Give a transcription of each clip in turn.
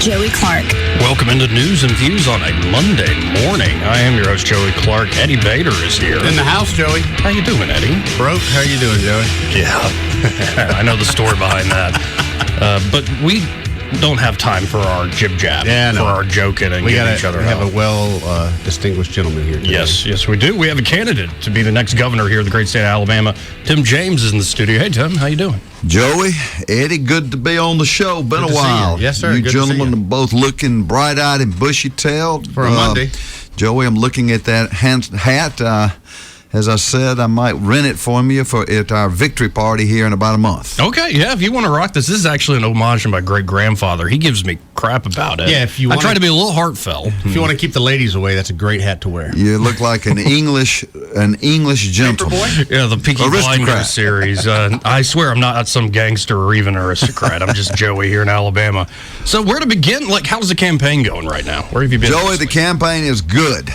Joey Clark. Welcome into News and Views on a Monday morning. I am your host, Joey Clark. Eddie Bader is here. In the house, Joey. How you doing, Eddie? Broke. How you doing, Joey? Yeah, I know the story behind that. But we don't have time for our jib-jab, for our joking and getting each other We have out. a well-distinguished gentleman here today. Yes, we do. We have a candidate to be the next governor here of the great state of Alabama. Tim James is in the studio. Hey, Tim, how you doing? Joey, Eddie, good to be on the show. Been Good a to see while. you. Yes, sir. You Good to see gentlemen you. are both looking bright-eyed and bushy-tailed. For a Monday. Joey, I'm looking at that hat. As I said, I might rent it from you at our victory party here in about a month. Okay, yeah, if you want to rock this is actually an homage to my great-grandfather. He gives me crap about it. Yeah, if you I wanna- try to be a little heartfelt. If you want to keep the ladies away, that's a great hat to wear. You look like an English gentleman. Yeah, the Peaky Aristocrat. Blinders series. I swear I'm not some gangster or even aristocrat. I'm just Joey here in Alabama. So where to begin? Like, how's the campaign going right now? Where have you been? Joey, the campaign is good.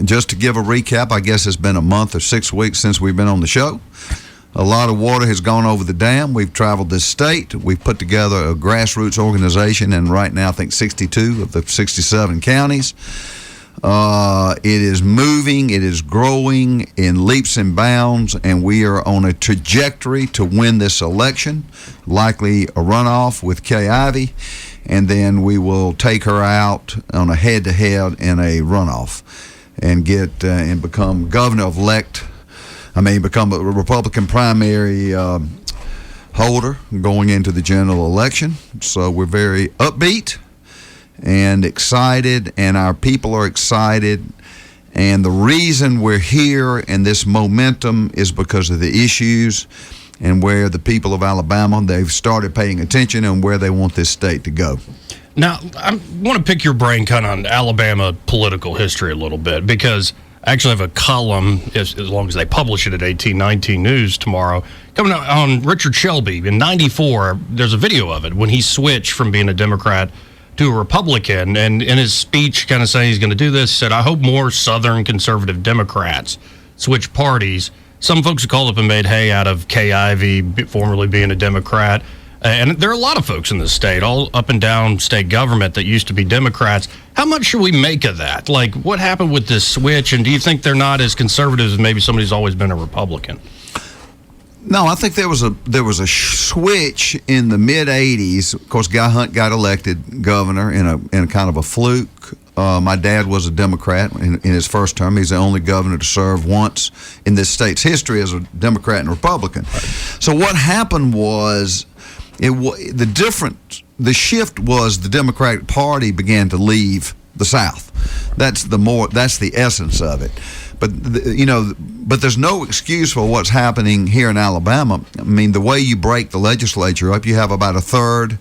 Just to give a recap, I guess it's been a month or 6 weeks since we've been on the show. A lot of water has gone over the dam. We've traveled this state. We've put together a grassroots organization, and right now I think 62 of the 67 counties. It is moving. It is growing in leaps and bounds, and we are on a trajectory to win this election, likely a runoff with Kay Ivey, and then we will take her out on a head-to-head in a runoff and get and become governor-elect. Become a Republican primary holder going into the general election. So we're very upbeat and excited, and our people are excited. And the reason we're here and this momentum is because of the issues and where the people of Alabama, they've started paying attention and where they want this state to go. Now, I want to pick your brain kind of on Alabama political history a little bit, because I actually have a column, as long as they publish it at 1819 News tomorrow, coming out on Richard Shelby. In 94, there's a video of it when he switched from being a Democrat to a Republican, and in his speech kind of saying he's going to do this, said, I hope more Southern conservative Democrats switch parties. Some folks have called up and made hay out of Kay Ivey, formerly being a Democrat. And there are a lot of folks in this state, all up and down state government, that used to be Democrats. How much should we make of that? Like, what happened with this switch? And do you think they're not as conservative as maybe somebody who's always been a Republican? No, I think there was a switch in the mid '80s. Of course, Guy Hunt got elected governor in a kind of a fluke. My dad was a Democrat in his first term. He's the only governor to serve once in this state's history as a Democrat and Republican. Right. So what happened was, the shift was the Democratic Party began to leave the South. That's the essence of it. But but there's no excuse for what's happening here in Alabama. I mean, the way you break the legislature up, you have about a third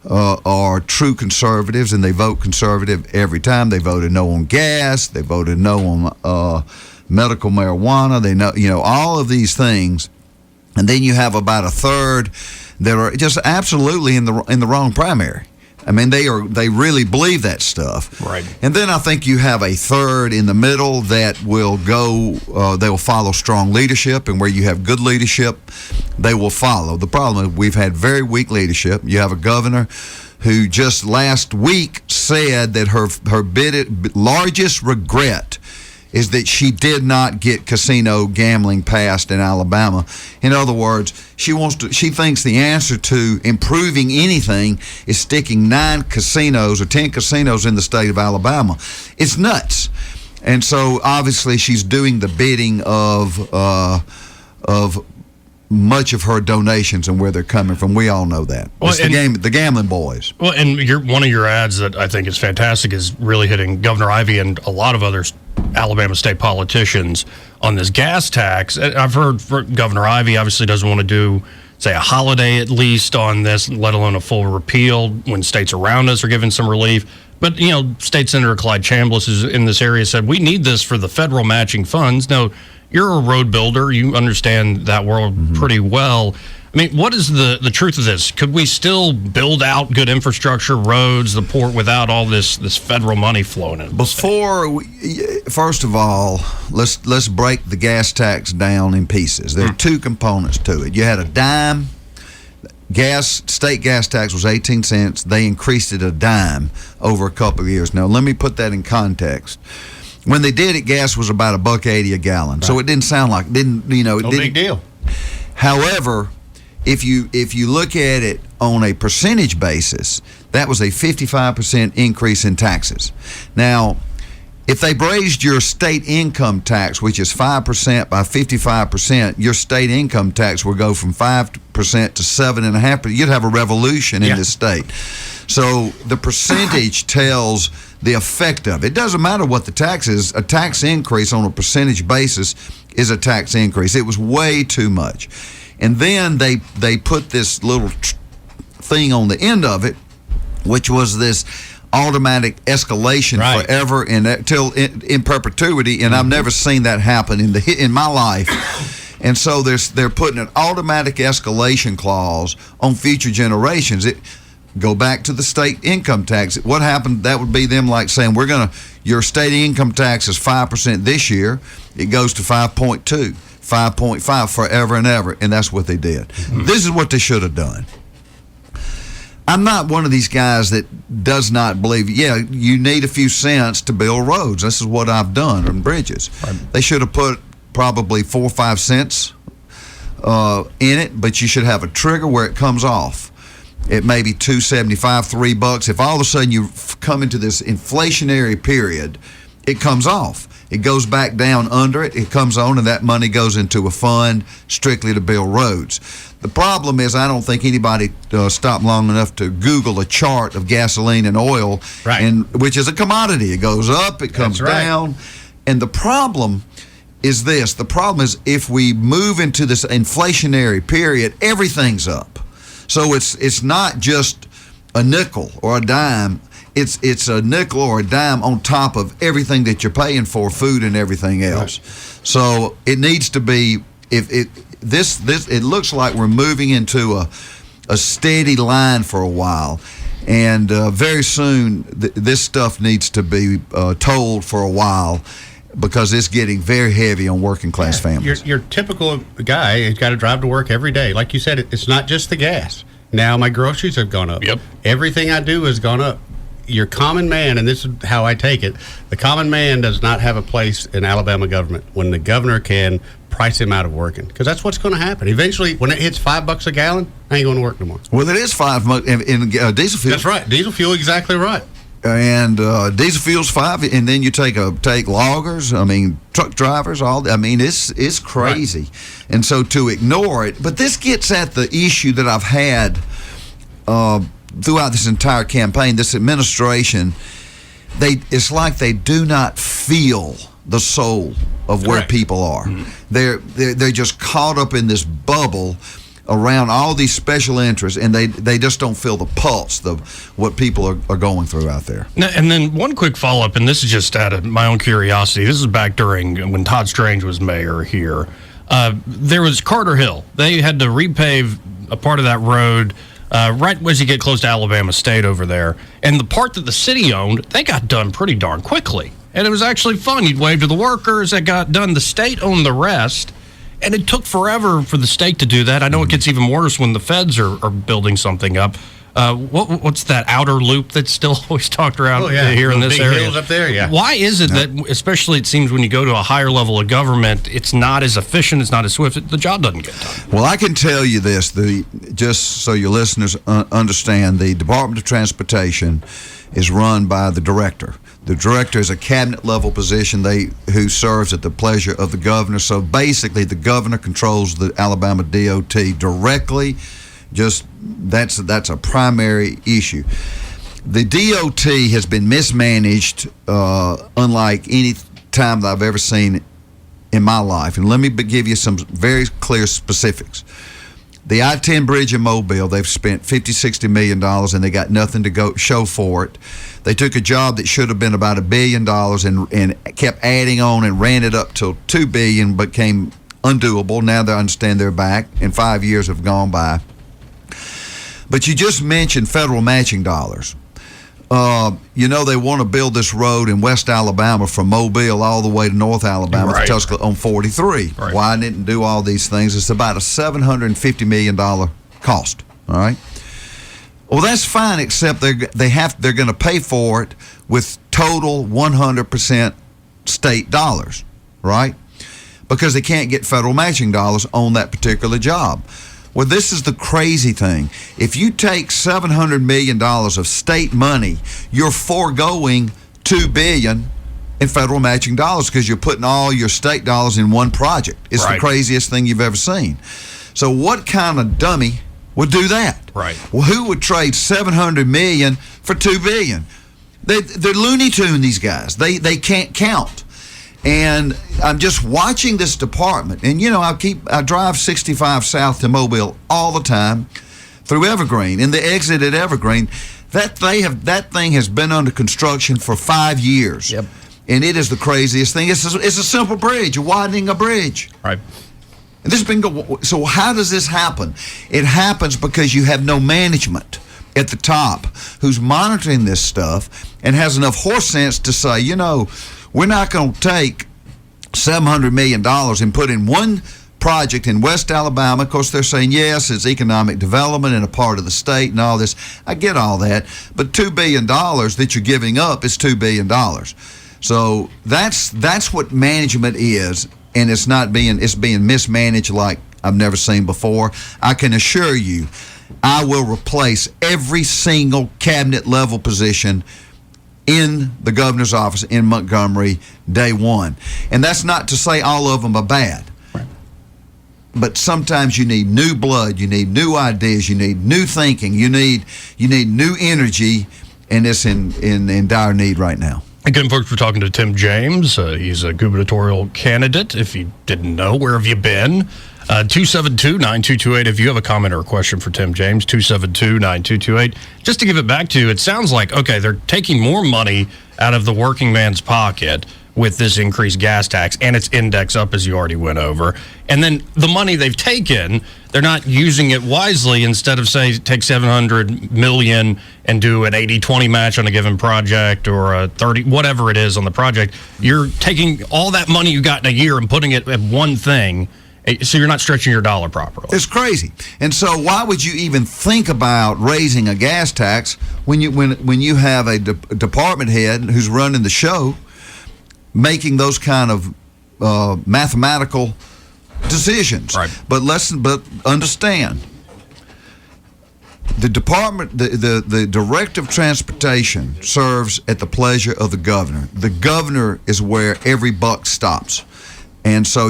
are true conservatives, and they vote conservative every time. They voted no on gas. They voted no on medical marijuana. They know all of these things, and then you have about a third that are just absolutely in the wrong primary. I mean, they really believe that stuff. Right. And then I think you have a third in the middle that will go, they will follow strong leadership, and where you have good leadership, they will follow. The problem is we've had very weak leadership. You have a governor who just last week said that her largest regret is that she did not get casino gambling passed in Alabama. In other words, she thinks the answer to improving anything is sticking 9 casinos or 10 casinos in the state of Alabama. It's nuts. And so obviously she's doing the bidding of much of her donations and where they're coming from. We all know that. Well, It's the gambling boys. Well, and one of your ads that I think is fantastic is really hitting Governor Ivey and a lot of other Alabama state politicians on this gas tax. I've heard Governor Ivey obviously doesn't want to do, say, a holiday at least on this, let alone a full repeal when states around us are giving some relief. But, State Senator Clyde Chambliss is in this area said, we need this for the federal matching funds. Now, you're a road builder. You understand that world pretty well. I mean, what is the truth of this? Could we still build out good infrastructure, roads, the port, without all this federal money flowing in? First of all, let's break the gas tax down in pieces. There are 2 components to it. You had a dime state gas tax was 18 cents. They increased it a dime over a couple of years. Now, let me put that in context. When they did it, gas was about $1.80 a gallon. Right. So it didn't sound like, big deal. However, if you look at it on a percentage basis, that was a 55% increase in taxes. Now, if they raised your state income tax, which is 5%, by 55%, your state income tax would go from 5% to 7.5%. You'd have a revolution in this state. So the percentage tells the effect of it. It doesn't matter what the tax is. A tax increase on a percentage basis is a tax increase. It was way too much. And then they put this little thing on the end of it, which was this automatic escalation forever and till in perpetuity, and I've never seen that happen in my life. And so they're putting an automatic escalation clause on future generations. Go back to the state income tax. What happened? That would be them like saying, your state income tax is 5% this year. It goes to 5.2, 5.5 forever and ever, and that's what they did. Mm-hmm. This is what they should have done. I'm not one of these guys that does not believe, you need a few cents to build roads. This is what I've done on bridges. Right. They should have put probably 4 or 5 cents in it, but you should have a trigger where it comes off. It may be $2.75, $3. If all of a sudden you come into this inflationary period, it comes off. It goes back down under it. It comes on, and that money goes into a fund strictly to build roads. The problem is I don't think anybody stopped long enough to Google a chart of gasoline and oil, which is a commodity. It goes up, it comes down. And the problem is this. The problem is if we move into this inflationary period, everything's up. So it's not just a nickel or a dime. It's a nickel or a dime on top of everything that you're paying for, food and everything else. Right. So it needs to be, it looks like we're moving into a steady line for a while, and very soon this stuff needs to be told for a while, because it's getting very heavy on working class families. Your typical guy has got to drive to work every day. Like you said, it's not just the gas. Now my groceries have gone up. Yep. Everything I do has gone up. Your common man, and this is how I take it, the common man does not have a place in Alabama government when the governor can price him out of working, because that's what's going to happen. Eventually, when it hits $5 a gallon, I ain't going to work no more. Well, it is $5 in diesel fuel. That's right. Diesel fuel, exactly right. And diesel fuel's $5, and then you take loggers, truck drivers, it's crazy. Right. And so to ignore it, but this gets at the issue that I've had throughout this entire campaign. This administration, it's like they do not feel the soul of where people are. Mm-hmm. They're just caught up in this bubble around all these special interests, and they just don't feel the pulse of what people are going through out there. Now, and then one quick follow-up, and this is just out of my own curiosity. This is back during when Todd Strange was mayor here. There was Carter Hill. They had to repave a part of that road right as you get close to Alabama State over there. And the part that the city owned, they got done pretty darn quickly. And it was actually fun. You'd wave to the workers that got done. The state owned the rest. And it took forever for the state to do that. I know it gets even worse when the feds are building something up. What's that outer loop that's still always talked around here in this area? Hills up there, yeah. Why is it that, especially it seems when you go to a higher level of government, it's not as efficient, it's not as swift, the job doesn't get done? Well, I can tell you this, just so your listeners understand, the Department of Transportation is run by the director. The director is a cabinet-level position who serves at the pleasure of the governor. So basically, the governor controls the Alabama DOT directly. Just that's a primary issue. The DOT has been mismanaged unlike any time that I've ever seen in my life. And let me give you some very clear specifics. The I-10 bridge in Mobile, they've spent $50-60 million, and they got nothing to show for it. They took a job that should have been about $1 billion and kept adding on and ran it up till $2 billion, but became undoable. Now they understand they're back, and 5 years have gone by. But you just mentioned federal matching dollars. They want to build this road in West Alabama from Mobile all the way to North Alabama to Tuscaloosa on 43. Right. Widen it and do all these things. It's about a $750 million cost. All right. Well, that's fine, except they're going to pay for it with total 100% state dollars, right? Because they can't get federal matching dollars on that particular job. Well, this is the crazy thing. If you take $700 million of state money, you're foregoing $2 billion in federal matching dollars because you're putting all your state dollars in one project. It's Right. the craziest thing you've ever seen. So what kind of dummy would do that? Right. Well, who would trade $700 million for $2 billion? They're Looney Tune, these guys. They can't count. And I'm just watching this department, and I drive 65 south to Mobile all the time through Evergreen. In the exit at Evergreen, that thing has been under construction for 5 years. Yep. And it is the craziest thing. It's a simple bridge, widening a bridge. Right. And this has been so how does this happen? It happens because you have no management at the top who's monitoring this stuff and has enough horse sense to say, we're not going to take $700 million and put in one project in West Alabama. Of course, they're saying, yes, it's economic development and a part of the state and all this. I get all that. But $2 billion that you're giving up is $2 billion. So that's what management is, and it's being mismanaged like I've never seen before. I can assure you, I will replace every single cabinet level position in the governor's office in Montgomery day one. And that's not to say all of them are bad. Right. But sometimes you need new blood, you need new ideas, you need new thinking, you need new energy, and it's in dire need right now. Again, folks, we're talking to Tim James. He's a gubernatorial candidate. If you didn't know, where have you been? 272-9228 if you have a comment or a question for Tim James, 272-9228. Just to give it back to you, it sounds like, okay, they're taking more money out of the working man's pocket with this increased gas tax, and its index up, as you already went over. And then the money they've taken, they're not using it wisely. Instead of, say, take $700 million and do an 80-20 match on a given project, or a 30, whatever it is on the project, you're taking all that money you got in a year and putting it at one thing, so you're not stretching your dollar properly. It's crazy. And so why would you even think about raising a gas tax when you have a department head who's running the show making those kind of mathematical decisions? Right. But understand, the department, the Director of Transportation serves at the pleasure of the governor. The governor is where every buck stops. And so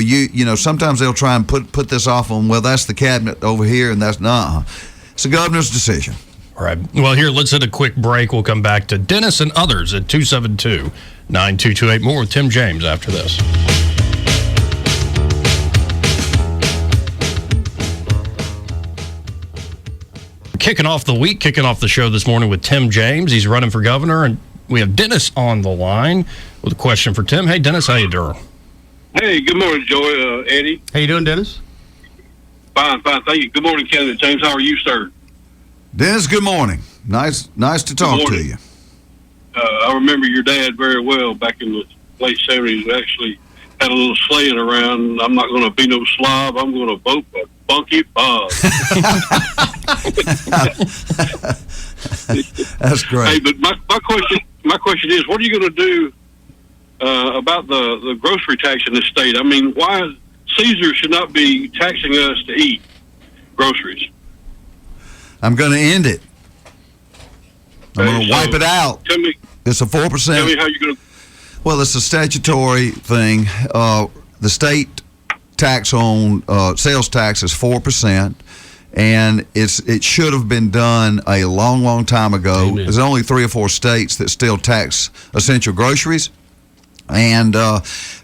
sometimes they'll try and put this off on, well, that's the cabinet over here, and that's not. It's the governor's decision. All right. Well, here, let's hit a quick break. We'll come back to Dennis and others at 272-9228. More with Tim James after this. Kicking off the week, kicking off the show this morning with Tim James. He's running for governor, and we have Dennis on the line with a question for Tim. Hey, Dennis, how you doing? Hey, good morning, Joy, Eddie. How you doing, Dennis? Fine, thank you. Good morning, candidate James. How are you, sir? Dennis, good morning. Nice to talk to morning. you. I remember your dad very well back in the late 70s. We actually had a little slaying around. I'm not going to be no slob. I'm going to vote for Funky Bob. That's great. Hey, but my question is, what are you going to do about the grocery tax in this state? I mean, why Caesar should not be taxing us to eat groceries? I'm going to end it. I'm going to wipe it out. Tell me It's a 4%. how you're going to. Well, it's a statutory thing. The state tax on sales tax is 4%, and it should have been done a long, long time ago. Amen. There's only 3 or 4 states that still tax essential groceries. And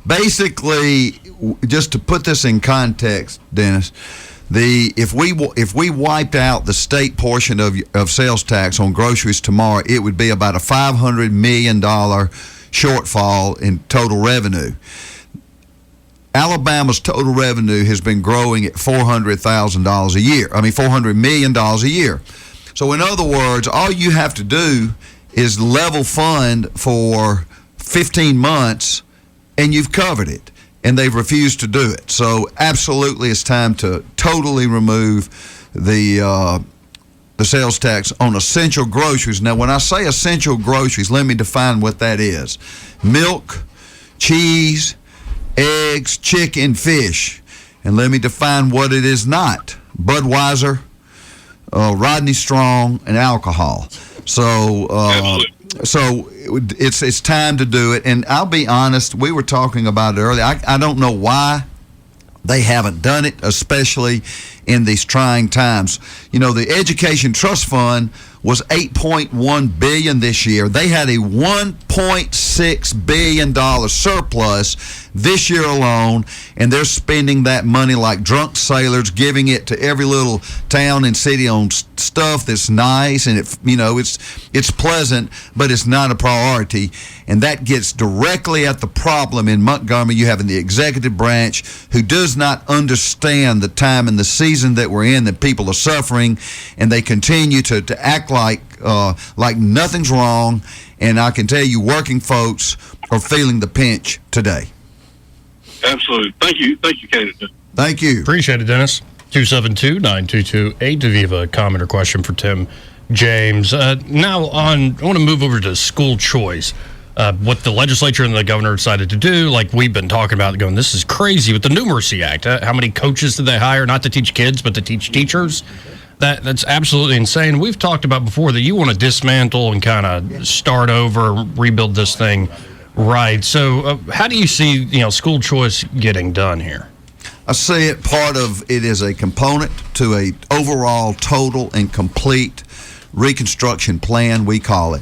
basically, just to put this in context, Dennis, if we wiped out the state portion of sales tax on groceries tomorrow, it would be about a $500 million shortfall in total revenue. Alabama's total revenue has been growing at $400,000 a year. I mean, $400 million a year. So in other words, all you have to do is level fund for 15 months, and you've covered it. And they've refused to do it. So absolutely, it's time to totally remove the the sales tax on essential groceries. Now, when I say essential groceries, let me define what that is. Milk, cheese, eggs, chicken, fish. And let me define what it is not. Budweiser, Rodney Strong, and alcohol. So it's time to do it. And I'll be honest, we were talking about it earlier. I don't know why they haven't done it, especially in these trying times. You know, the Education Trust Fund was $8.1 billion this year. They had a $1.6 billion surplus this year alone, and they're spending that money like drunk sailors, giving it to every little town and city on stuff that's nice, and it's pleasant, but it's not a priority. And that gets directly at the problem in Montgomery. You have in the executive branch who does not understand the time and the season that we're in, that people are suffering, and they continue to act like nothing's wrong. And I can tell you, working folks are feeling the pinch today. Absolutely. Thank you, Canada. Thank you. Appreciate it, Dennis. 272-9228 if you have a comment or question for Tim James. Now I want to move over to school choice. What the legislature and the governor decided to do, like we've been talking about, going, this is crazy with the Numeracy Act. How many coaches did they hire, not to teach kids, but to teach teachers? That's absolutely insane. We've talked about before that you want to dismantle and kind of start over, rebuild this thing right. So how do you see school choice getting done here? I see it, part of it is a component to a overall total and complete reconstruction plan, we call it.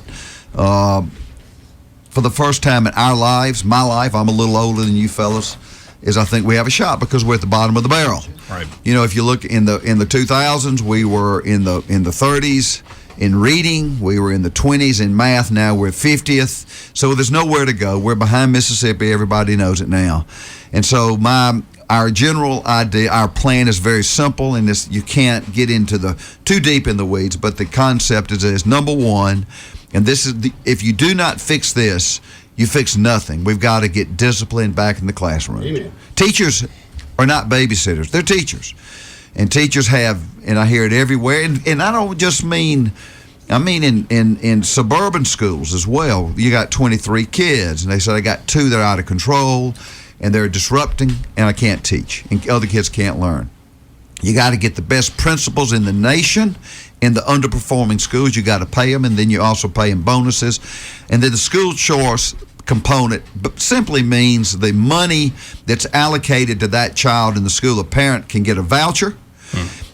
For the first time in our lives, my life, I'm a little older than you fellas, is I think we have a shot because we're at the bottom of the barrel. Right. You know, if you look in the 2000s, we were in the 30s in reading, we were in the 20s in math, now we're 50th. So there's nowhere to go. We're behind Mississippi, everybody knows it now. And so our general idea, our plan is very simple, and this, you can't get into too deep in the weeds, but the concept is number one, and this is if you do not fix this, you fix nothing. We've got to get discipline back in the classroom. Amen. Teachers are not babysitters. They're teachers. And teachers have, and I hear it everywhere, and I don't just mean, I mean in suburban schools as well. You got 23 kids, and they say I got 2 that are out of control, and they're disrupting, and I can't teach, and other kids can't learn. You got to get the best principals in the nation in the underperforming schools. You got to pay them, and then you also pay them bonuses. And then the school choice component simply means the money that's allocated to that child in the school. A parent can get a voucher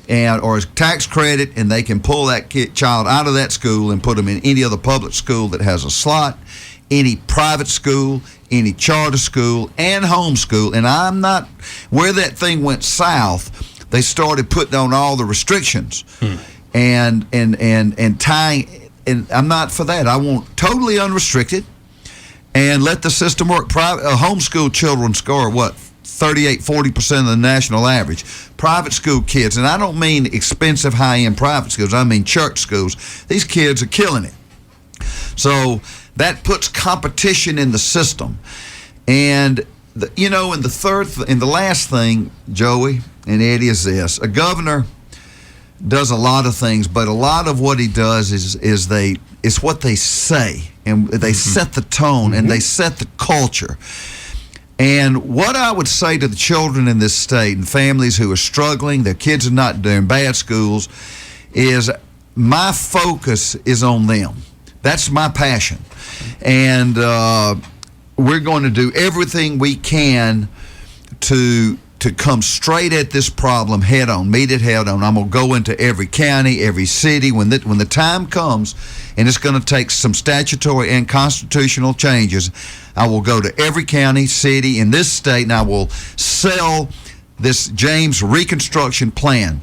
or a tax credit, and they can pull that child out of that school and put them in any other public school that has a slot, any private school, any charter school, and homeschool. And I'm not, where that thing went south, they started putting on all the restrictions and tying, and I'm not for that. I want totally unrestricted and let the system work. Homeschool children score, 38-40% of the national average. Private school kids, and I don't mean expensive high-end private schools, I mean church schools. These kids are killing it. So that puts competition in the system. And the last thing, Joey and Eddie, is this: a governor does a lot of things, but a lot of what he does is what they say, and they set the tone and they set the culture. And what I would say to the children in this state and families who are struggling, their kids are not doing bad schools, is my focus is on them. That's my passion. And we're going to do everything we can to come straight at this problem head on, meet it head on. I'm going to go into every county, every city. When the time comes, and it's going to take some statutory and constitutional changes, I will go to every county, city in this state, and I will sell this James Reconstruction Plan,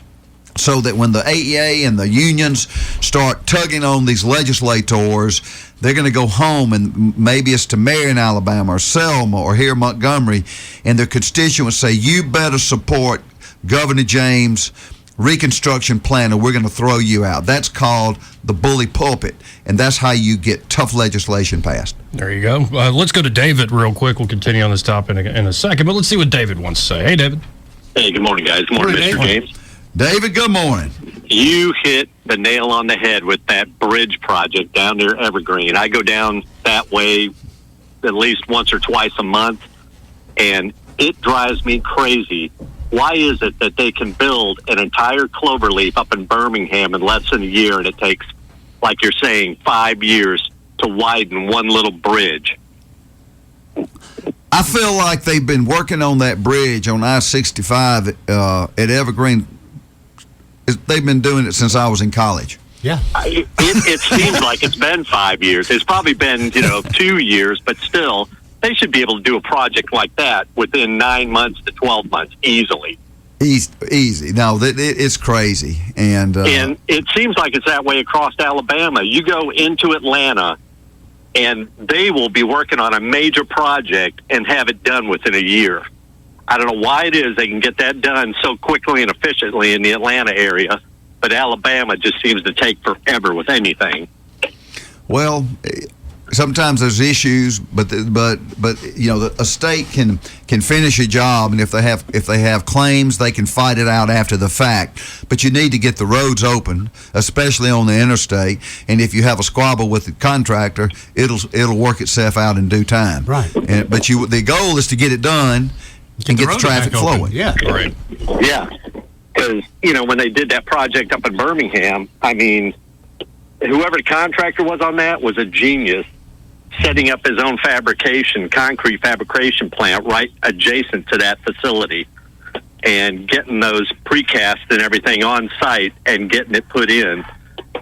so that when the AEA and the unions start tugging on these legislators, they're going to go home, and maybe it's to Marion, Alabama, or Selma, or here in Montgomery, and their constituents say, you better support Governor James' Reconstruction Plan, or we're going to throw you out. That's called the bully pulpit, and that's how you get tough legislation passed. There you go. Let's go to David real quick. We'll continue on this topic in a second, but let's see what David wants to say. Hey, David. Hey, good morning, guys. Good morning, Mr. James. David, good morning. You hit the nail on the head with that bridge project down near Evergreen. I go down that way at least once or twice a month, and it drives me crazy. Why is it that they can build an entire cloverleaf up in Birmingham in less than a year, and it takes, like you're saying, 5 years to widen one little bridge? I feel like they've been working on that bridge on I-65 at Evergreen. They've been doing it since I was in college. Yeah. It seems like it's been 5 years. It's probably been, 2 years, but still, they should be able to do a project like that within 9 months to 12 months easily. Easy. No, it's crazy. And it seems like it's that way across Alabama. You go into Atlanta, and they will be working on a major project and have it done within a year. I don't know why it is they can get that done so quickly and efficiently in the Atlanta area, but Alabama just seems to take forever with anything. Well, sometimes there's issues, but a state can finish a job, and if they have claims, they can fight it out after the fact. But you need to get the roads open, especially on the interstate. And if you have a squabble with the contractor, it'll work itself out in due time. Right. But the goal is to get it done and get the traffic flowing. Yeah. Right. Yeah, because, when they did that project up in Birmingham, I mean, whoever the contractor was on that was a genius, setting up his own concrete fabrication plant right adjacent to that facility and getting those precast and everything on site and getting it put in.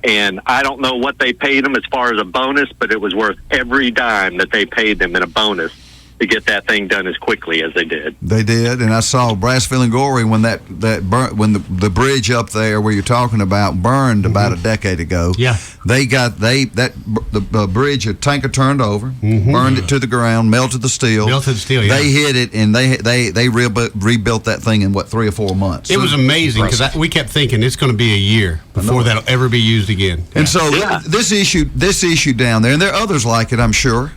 And I don't know what they paid them as far as a bonus, but it was worth every dime that they paid them in a bonus to get that thing done as quickly as they did. They did, and I saw Brassville and Gorey when the bridge up there where you're talking about burned about a decade ago. Yeah, the bridge, a tanker turned over, burned it to the ground, melted the steel. Yeah. They hit it, and they rebuilt that thing in 3 or 4 months. It was amazing because we kept thinking it's going to be a year before that'll ever be used again. And so this issue down there, and there are others like it, I'm sure.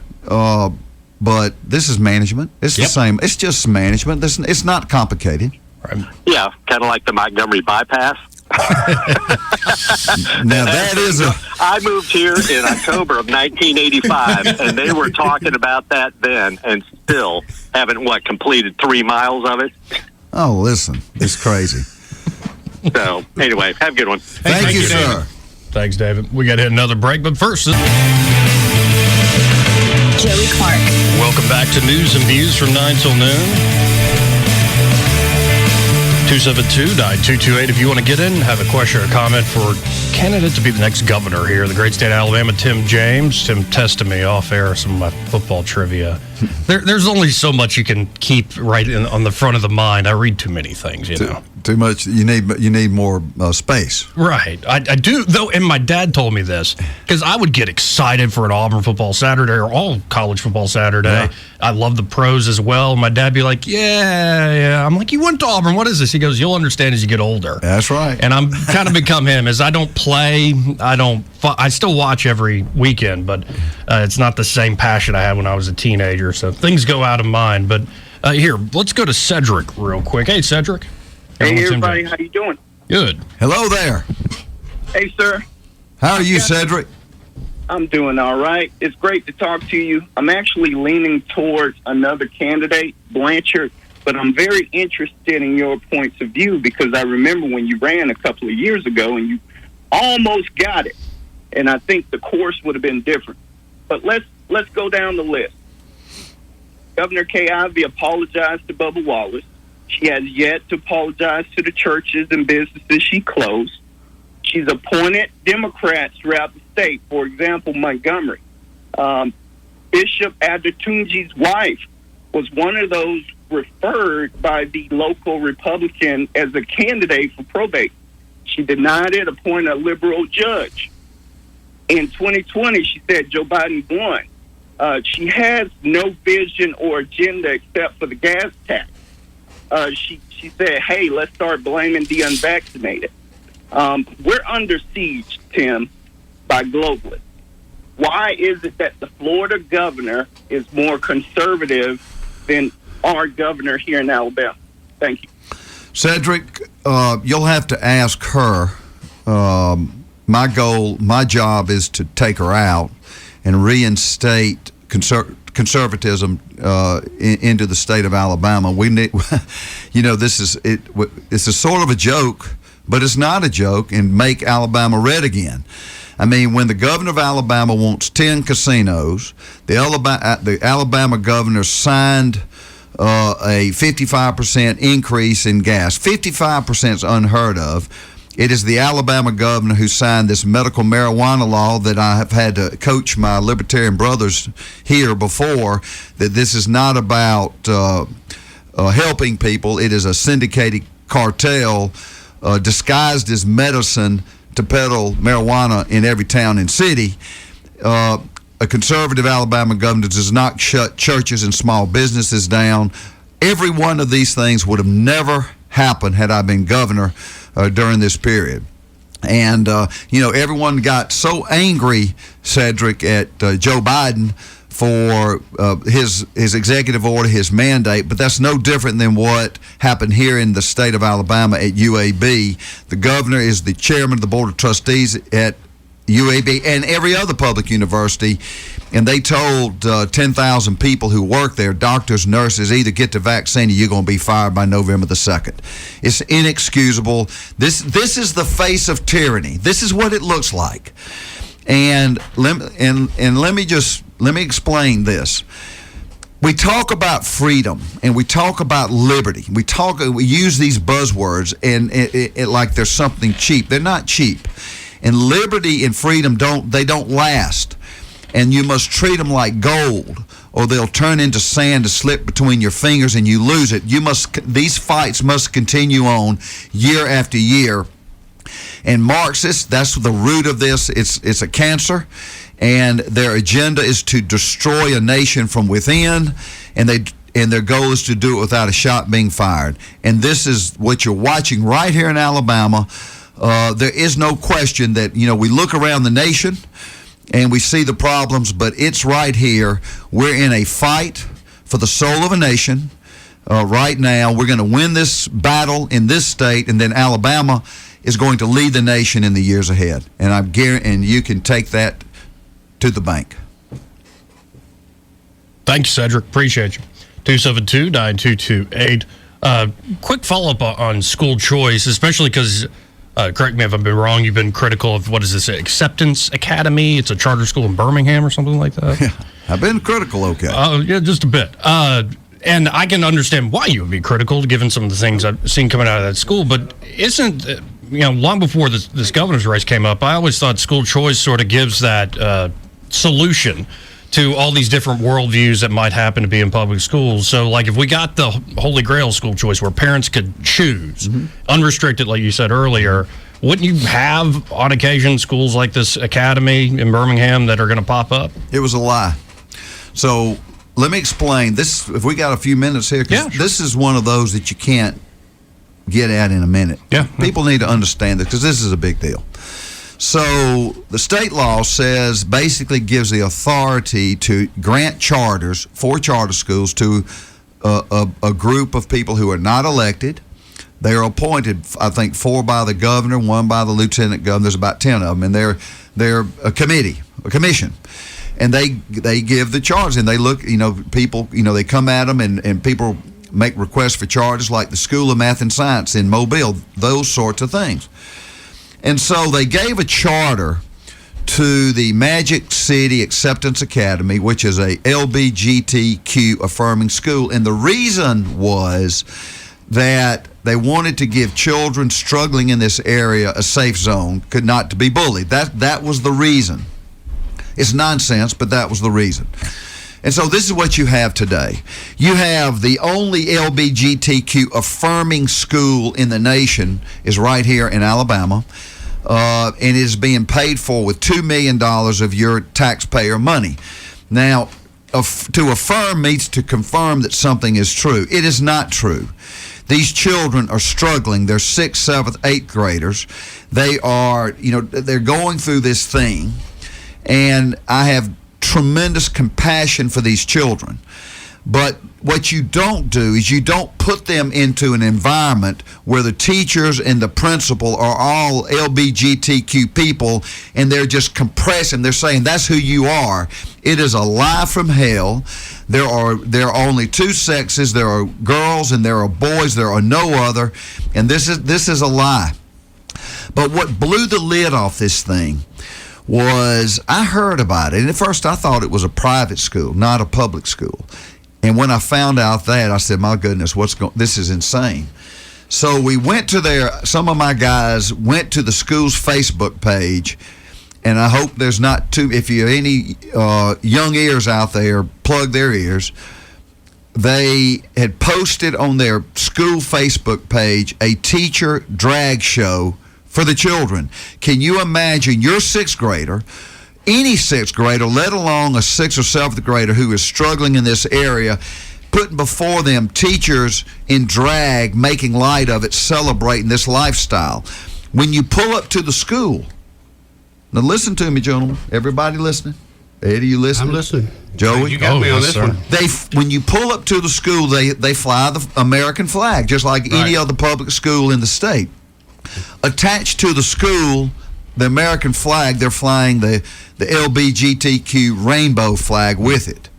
But this is management. It's the same. It's just management. It's not complicated. Right. Yeah, kind of like the Montgomery bypass. Now that is I moved here in October of 1985, and they were talking about that then, and still haven't completed 3 miles of it. Oh, listen, it's crazy. So anyway, have a good one. Thank you, sir. Thanks, David. We got to hit another break, but first, Joey Clark. welcome back to News and Views from 9 till noon. 272-9228 if you want to get in, have a question or comment for candidate to be the next governor here in the great state of Alabama, Tim James. Tim tested me off air some of my football trivia. There's only so much you can keep right on the front of the mind. I read too many things, know. Too much. You need more space. Right. I do, though, and my dad told me this, because I would get excited for an Auburn football Saturday or all college football Saturday. Yeah. I love the pros as well. My dad be like, yeah. I'm like, you went to Auburn. What is this? He goes, you'll understand as you get older. That's right. And I'm kind of become him, as I don't play. I still watch every weekend, but it's not the same passion I had when I was a teenager. So things go out of mind. But here, let's go to Cedric real quick. Hey, Cedric. Hey, everybody. How you doing? Good. Hello there. Hey, sir. How are you, Cedric? I'm doing all right. It's great to talk to you. I'm actually leaning towards another candidate, Blanchard, but I'm very interested in your points of view because I remember when you ran a couple of years ago and you almost got it, and I think the course would have been different. But let's go down the list. Governor Kay Ivey apologized to Bubba Wallace. She has yet to apologize to the churches and businesses she closed. She's appointed Democrats throughout the state. For example, Montgomery. Bishop Adetunji's wife was one of those referred by the local Republican as a candidate for probate. She denied it, appointed a liberal judge. In 2020, she said Joe Biden won. She has no vision or agenda except for the gas tax. She said, hey, let's start blaming the unvaccinated. We're under siege, Tim, by globalists. Why is it that the Florida governor is more conservative than our governor here in Alabama? Thank you. Cedric, you'll have to ask her my goal, my job is to take her out and reinstate conservatism into the state of Alabama. We need, this is it's a sort of a joke, but it's not a joke, and make Alabama red again. I mean, when the governor of Alabama wants 10 casinos, the Alabama governor signed a 55% increase in gas. 55% is unheard of. It is the Alabama governor who signed this medical marijuana law that I have had to coach my libertarian brothers here before, that this is not about helping people. It is a syndicated cartel disguised as medicine to peddle marijuana in every town and city. A conservative Alabama governor does not shut churches and small businesses down. Every one of these things would have never happened had I been governor during this period. And, everyone got so angry, Cedric, at Joe Biden for his executive order, his mandate, but that's no different than what happened here in the state of Alabama at UAB. The governor is the chairman of the board of trustees at UAB and every other public university, and they told 10,000 people who work there, doctors, nurses, either get the vaccine or you're going to be fired by November the 2nd. It's inexcusable. This is the face of tyranny. This is what it looks like. And let me explain this. We talk about freedom and we talk about liberty. We use these buzzwords and it like they're something cheap. They're not cheap. And liberty and freedom don't last. And you must treat them like gold, or they'll turn into sand to slip between your fingers and you lose it. These fights must continue on year after year. And Marxists, that's the root of this. It's a cancer, and their agenda is to destroy a nation from within, and their goal is to do it without a shot being fired. And this is what you're watching right here in Alabama. There is no question that, we look around the nation and we see the problems, but it's right here. We're in a fight for the soul of a nation right now. We're going to win this battle in this state, and then Alabama is going to lead the nation in the years ahead. And and you can take that to the bank. Thanks, Cedric. Appreciate you. 272-9228. Quick follow-up on school choice, especially because, correct me if I've been wrong, you've been critical of, what is this, Acceptance Academy? It's a charter school in Birmingham or something like that? Yeah, I've been critical, okay. Yeah, just a bit. And I can understand why you would be critical, given some of the things I've seen coming out of that school. But isn't, long before this governor's race came up, I always thought school choice sort of gives that solution to all these different worldviews that might happen to be in public schools. So, like, if we got the Holy Grail school choice where parents could choose, unrestricted, like you said earlier, wouldn't you have, on occasion, schools like this academy in Birmingham that are going to pop up? It was a lie. So, let me explain this. If we got a few minutes here, because this is one of those that you can't get at in a minute. Yeah. People need to understand this, because this is a big deal. So the state law basically gives the authority to grant charters for charter schools to a group of people who are not elected. They are appointed, I think, 4 by the governor, 1 by the lieutenant governor. There's about 10 of them, and they're a commission. And they give the charters, and they look, people, they come at them, and people make requests for charters, like the School of Math and Science in Mobile, those sorts of things. And so they gave a charter to the Magic City Acceptance Academy, which is a LGBTQ affirming school. And the reason was that they wanted to give children struggling in this area a safe zone, not to be bullied. That was the reason. It's nonsense, but that was the reason. And so this is what you have today. You have the only LGBTQ affirming school in the nation is right here in Alabama, and it is being paid for with $2 million of your taxpayer money. Now, to affirm means to confirm that something is true. It is not true. These children are struggling. They're 6th, 7th, 8th graders. They are, they're going through this thing, and I have tremendous compassion for these children. But what you don't do is you don't put them into an environment where the teachers and the principal are all LGBTQ people and they're just compressing. They're saying that's who you are. It is a lie from hell. There are only two sexes. There are girls and there are boys. There are no other. And this is a lie. But what blew the lid off this thing was I heard about it. And at first I thought it was a private school, not a public school. And when I found out that, I said, my goodness, this is insane. So we went to some of my guys went to the school's Facebook page, and I hope there's not if you have any young ears out there, plug their ears. They had posted on their school Facebook page a teacher drag show for the children. Can you imagine your sixth grader, any sixth grader, let alone a sixth or seventh grader who is struggling in this area, putting before them teachers in drag, making light of it, celebrating this lifestyle? When you pull up to the school, now listen to me, gentlemen, everybody listening? Eddie, you listening? I'm listening. Joey? You got me on this one. When you pull up to the school, they fly the American flag, just like any other public school in the state. Attached to the school, the American flag, they're flying the LGBTQ rainbow flag with it.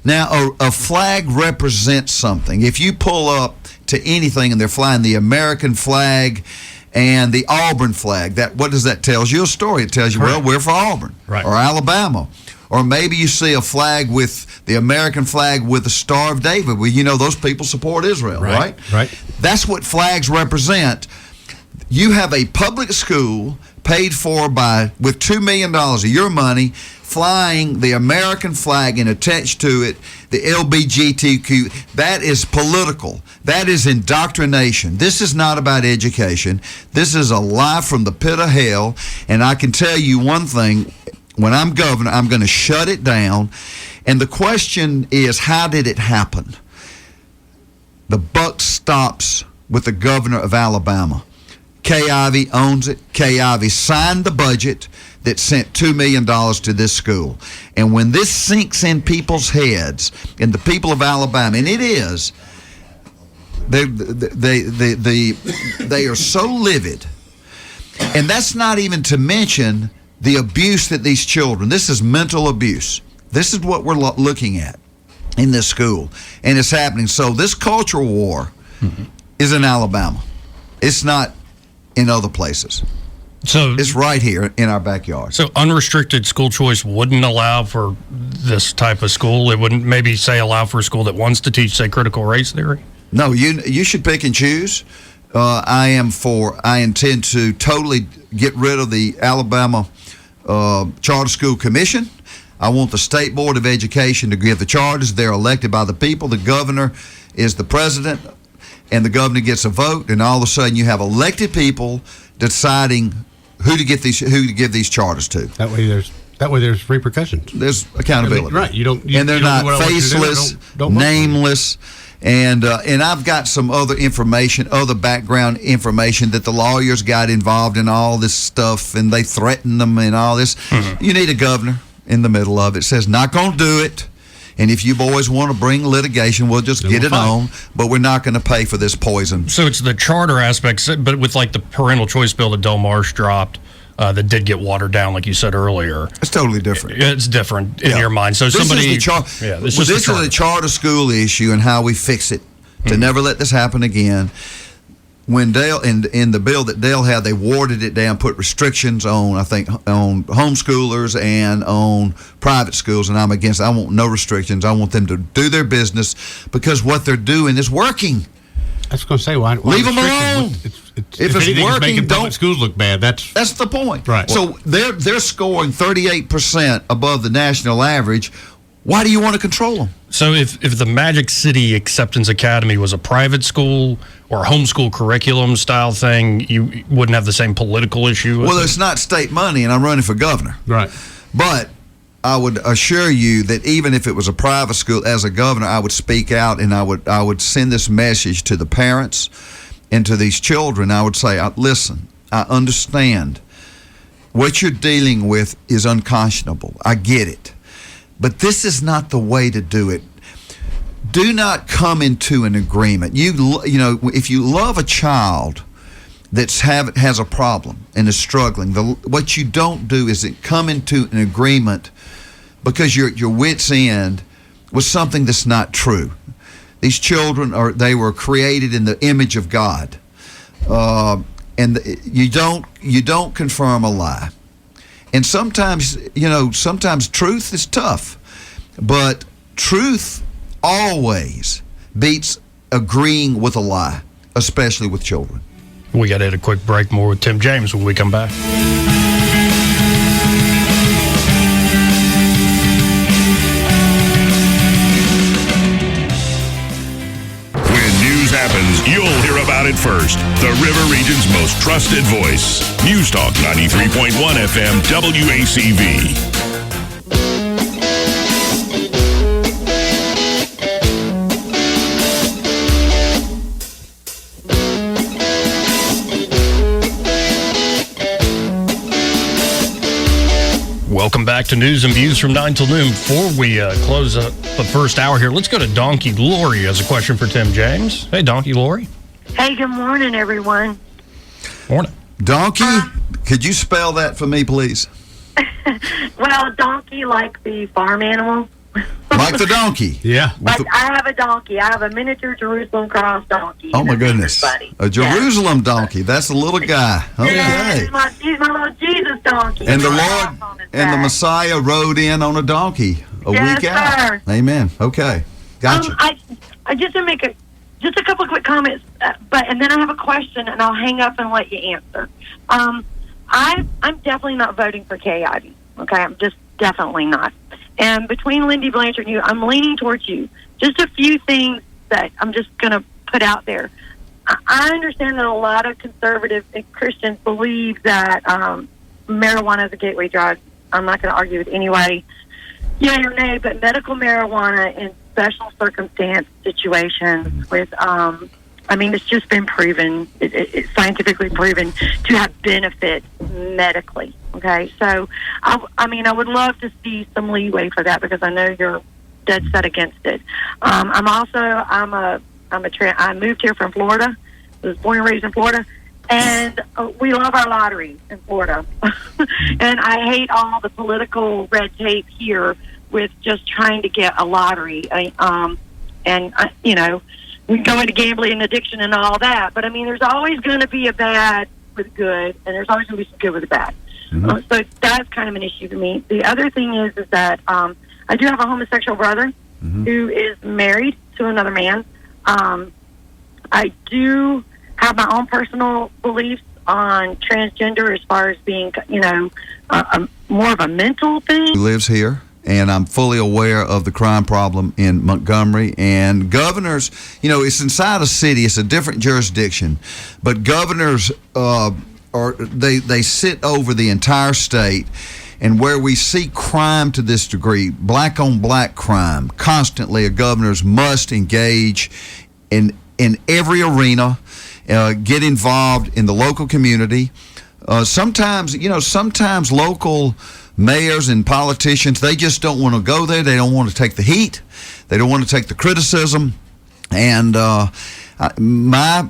Now, a flag represents something. If you pull up to anything and they're flying the American flag and the Auburn flag, what does that tell you? A story. It tells you, well, we're for Auburn or Alabama. Or maybe you see a flag with the American flag with the Star of David. Well, you know those people support Israel, right? Right. That's what flags represent. You have a public school paid for with $2 million of your money, flying the American flag and attached to it the LGBTQ. That is political. That is indoctrination. This is not about education. This is a lie from the pit of hell. And I can tell you one thing. When I'm governor, I'm going to shut it down. And the question is, how did it happen? The buck stops with the governor of Alabama. Kay Ivey owns it. Kay Ivey signed the budget that sent $2 million to this school. And when this sinks in people's heads, and the people of Alabama, and it is, they are so livid. And that's not even to mention the abuse that these children, this is mental abuse. This is what we're looking at in this school. And it's happening. So this cultural war is in Alabama. It's not in other places. So it's right here in our backyard. So unrestricted school choice wouldn't allow for this type of school? It wouldn't maybe allow for a school that wants to teach, say, critical race theory? No, you should pick and choose. I intend to totally get rid of the Alabama Charter School Commission. I want the State Board of Education to give the charters. They're elected by the people. The governor is the president, and the governor gets a vote, and all of a sudden you have elected people deciding who to give these charters to. That way there's repercussions. There's accountability. Right. And they're not faceless, nameless. And I've got some other information, other background information that the lawyers got involved in all this stuff, and they threatened them and all this. Mm-hmm. You need a governor in the middle of it. Says, not going to do it. And if you boys want to bring litigation, we'll just get it on. But we're not going to pay for this poison. So it's the charter aspects, but with like the parental choice bill that Del Marsh dropped, that did get watered down, like you said earlier. It's totally different. It's different in your mind. So this is a charter school issue and how we fix it to never let this happen again. When Dale in the bill that Dale had, they watered it down, put restrictions on, I think, on homeschoolers and on private schools, and I'm against it. I want no restrictions. I want them to do their business because what they're doing is working. I was going to say, why leave them alone? If it's working, making public schools look bad. That's the point. Right. So they're scoring 38% above the national average. Why do you want to control them? So if the Magic City Acceptance Academy was a private school or a homeschool curriculum style thing, you wouldn't have the same political issue? Well, it's not state money, and I'm running for governor. Right. But I would assure you that even if it was a private school, as a governor, I would speak out, and I would send this message to the parents and to these children. I would say, listen, I understand. What you're dealing with is unconscionable. I get it. But this is not the way to do it. do not come into an agreement. You know, if you love a child has a problem and is struggling, what you don't do is come into an agreement because your wits end with something that's not true. These children they were created in the image of God, and you don't confirm a lie. And sometimes truth is tough, but truth always beats agreeing with a lie, especially with children. We got to hit a quick break. More with Tim James when we come back. When news happens, you'll hear about it first. The River Region's most trusted voice. News Talk 93.1 FM WACV. Welcome back to News and Views from 9 till noon. Before we close up the first hour here, let's go to Donkey Lori as a question for Tim James. Hey, Donkey Lori. Hey, good morning, everyone. Morning. Donkey, could you spell that for me, please? Well, donkey like the farm animal. Like the donkey. Yeah. Like I have a donkey. I have a miniature Jerusalem cross donkey. Oh, my goodness. A Jerusalem donkey. That's a little guy. Okay. Yeah, he's my little Jesus donkey. And the Lord and the Messiah rode in on a donkey a week out. Sir. Amen. Okay. Gotcha. I just to make just a couple of quick comments, and then I have a question, and I'll hang up and let you answer. I'm definitely not voting for Kay Ivey. Okay, I'm just definitely not. And between Lindy Blanchard and you, I'm leaning towards you. Just a few things that I'm just going to put out there. I understand that a lot of conservative Christians believe that marijuana is a gateway drug. I'm not going to argue with anyway, yay or nay, but medical marijuana in special circumstance situations with, it's just been proven, it's scientifically proven to have benefits medically. Okay, so I would love to see some leeway for that because I know you're dead set against it. I moved here from Florida. I was born and raised in Florida, and we love our lottery in Florida. And I hate all the political red tape here with just trying to get a lottery. We go into gambling and addiction and all that, but there's always going to be a bad with good, and there's always going to be some good with the bad. Mm-hmm. So that's kind of an issue to me. The other thing is that I do have a homosexual brother who is married to another man. I do have my own personal beliefs on transgender as far as being, more of a mental thing. He lives here, and I'm fully aware of the crime problem in Montgomery. And governors, it's inside a city, it's a different jurisdiction, but governors they sit over the entire state, and where we see crime to this degree, black on black crime, constantly, governors must engage in every arena, get involved in the local community. Sometimes local mayors and politicians, they just don't want to go there. They don't want to take the heat. They don't want to take the criticism. And my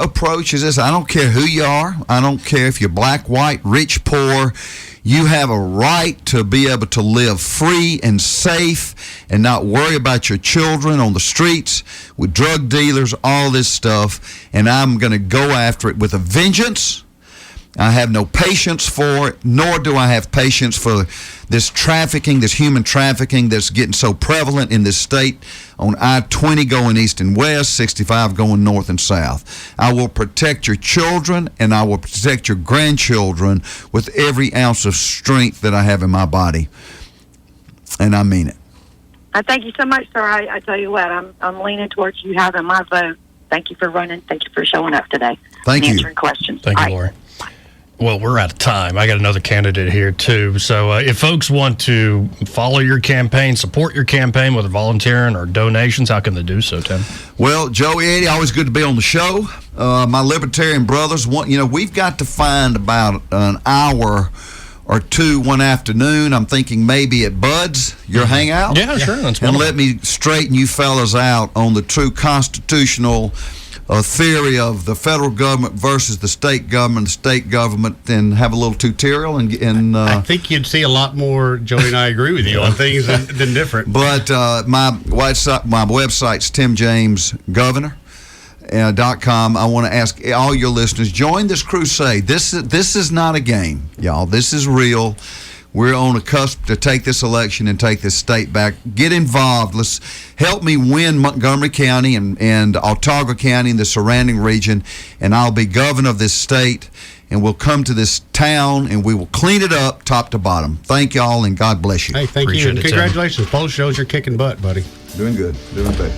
approach is this: I don't care who you are. I don't care if you're black, white, rich, poor. You have a right to be able to live free and safe and not worry about your children on the streets with drug dealers, all this stuff. And I'm going to go after it with a vengeance. I have no patience for it, nor do I have patience for this trafficking, this human trafficking that's getting so prevalent in this state on I-20 going east and west, 65 going north and south. I will protect your children, and I will protect your grandchildren with every ounce of strength that I have in my body. And I mean it. I thank you so much, sir. I tell you what, I'm leaning towards you having my vote. Thank you for running. Thank you for showing up today. Thank you. Answering questions. Thank you, Lori. Well, we're out of time. I got another candidate here, too. So if folks want to follow your campaign, support your campaign, whether volunteering or donations, how can they do so, Tim? Well, Joey, Eddie, always good to be on the show. My libertarian brothers, we've got to find about an hour or two one afternoon. I'm thinking maybe at Bud's, your hangout. Yeah, sure. That's And wonderful. let me straighten you fellas out on the true constitutional theory of the federal government versus the state government, and have a little tutorial. And I think you'd see a lot more. Jody and I agree with you on things than different. But my website's timjamesgovernor.com. I want to ask all your listeners, join this crusade. This is not a game, y'all. This is real. We're on a cusp to take this election and take this state back. Get involved. Let's help me win Montgomery County and Autauga County and the surrounding region, and I'll be governor of this state, and we'll come to this town and we will clean it up top to bottom. Thank y'all, and God bless you. Hey, thank you. Appreciate And it, Tim. congratulations. Poll shows you're kicking butt, buddy. Doing good. Doing good.